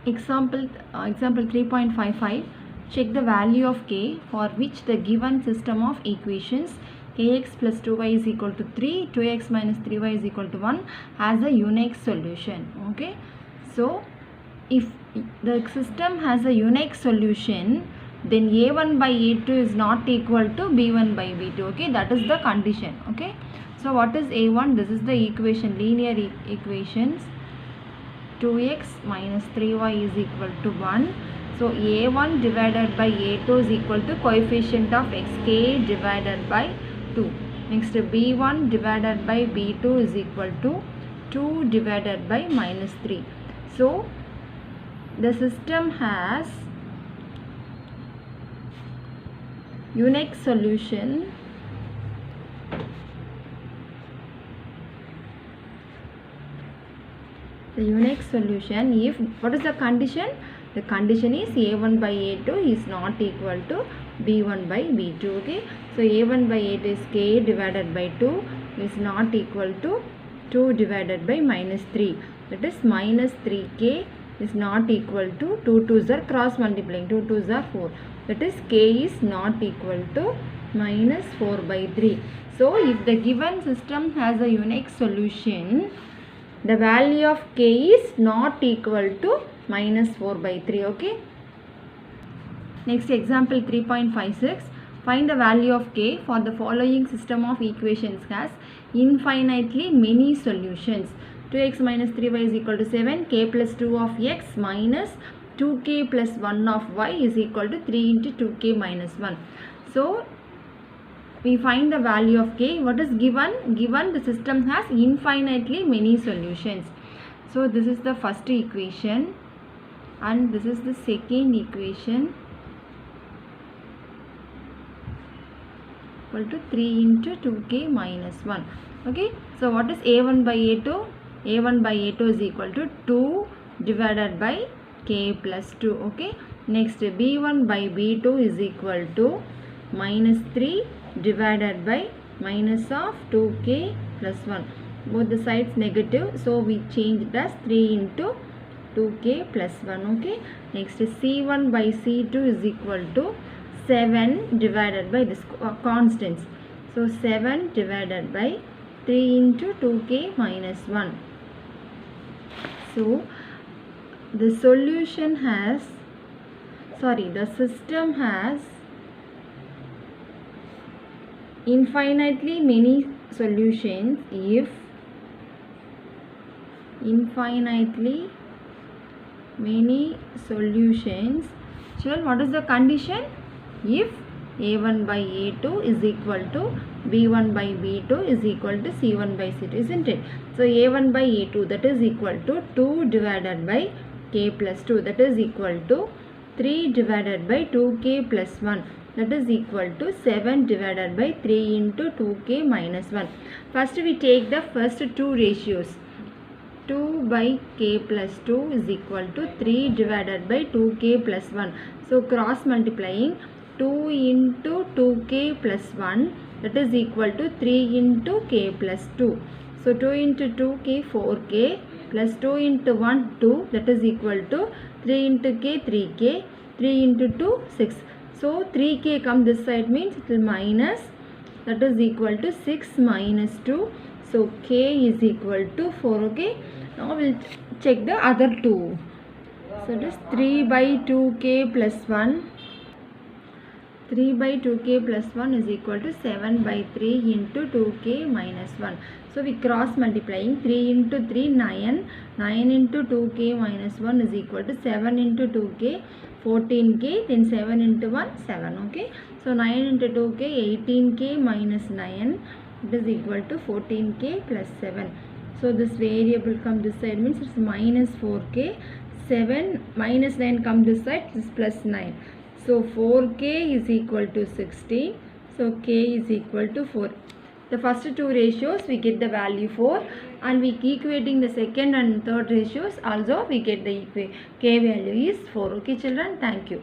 Example 3.55. Check the value of k for which the given system of equations kx plus 2y is equal to 3, 2x minus 3y is equal to 1 has a unique solution. Okay, so if the system has a unique solution, then a1 by a2 is not equal to b1 by b2. Okay, that is the condition. Okay, so what is a1? This is the equation, linear equations. 2x minus 3y is equal to 1. So a1 divided by a2 is equal to coefficient of xk divided by 2. Next, b1 divided by b2 is equal to 2 divided by minus 3. So the system has unique solution. The unique solution if, what is the condition? The condition is a1 by a2 is not equal to b1 by b2. Okay, so a1 by a2 is k divided by 2 is not equal to 2 divided by minus 3. That is minus 3k is not equal to 2 2s are cross multiplying, 2 2s are 4. That is k is not equal to minus 4 by 3. So if the given system has a unique solution, the value of k is not equal to minus 4 by 3. Okay. Next, example 3.56. Find the value of k for the following system of equations has infinitely many solutions. 2x minus 3y is equal to 7, k plus 2 of x minus 2k plus 1 of y is equal to 3 into 2k minus 1. So we find the value of k. What is given? Given the system has infinitely many solutions. So this is the first equation and this is the second equation, equal to 3 into 2k minus 1. Okay, so what is a1 by a2? a1 by a2 is equal to 2 divided by k plus 2. Okay, next b1 by b2 is equal to minus 3 divided by minus of 2k plus 1. Both the sides negative, so we change it as 3 into 2k plus 1. Okay, next c1 by c2 is equal to 7 divided by this constants. So 7 divided by 3 into 2k minus 1. So the solution has, the system has infinitely many solutions if infinitely many solutions. Children, what is the condition? If a1 by a2 is equal to b1 by b2 is equal to c1 by c2, isn't it? So a1 by a2, that is equal to 2 divided by k plus 2, that is equal to 3 divided by 2k plus 1, that is equal to 7 divided by 3 into 2k minus 1. First we take the first two ratios. 2 by k plus 2 is equal to 3 divided by 2k plus 1. So cross multiplying, 2 into 2k plus 1, that is equal to 3 into k plus 2. So 2 into 2k 4k plus 2 into 1 2, that is equal to 3 into k 3k, 3 into 2 6. So 3k come this side means it will minus, that is equal to 6 minus 2. So k is equal to 4. Okay, now we will check the other two. So it is 3 by 2k plus 1. 3 by 2k plus 1 is equal to 7 by 3 into 2k minus 1. So we cross multiplying, 3 into 3 9, 9 into 2k minus 1 is equal to 7 into 2k 14k, then 7 into 1 7. Okay, so 9 into 2k 18k minus 9, it is equal to 14k plus 7. So this variable come this side means it's minus 4k, 7 minus 9 come this side, this plus 9. So 4k is equal to 60. So k is equal to 4. The first two ratios we get the value 4, and we equating the second and third ratios also we get the k value is 4. Okay children, thank you.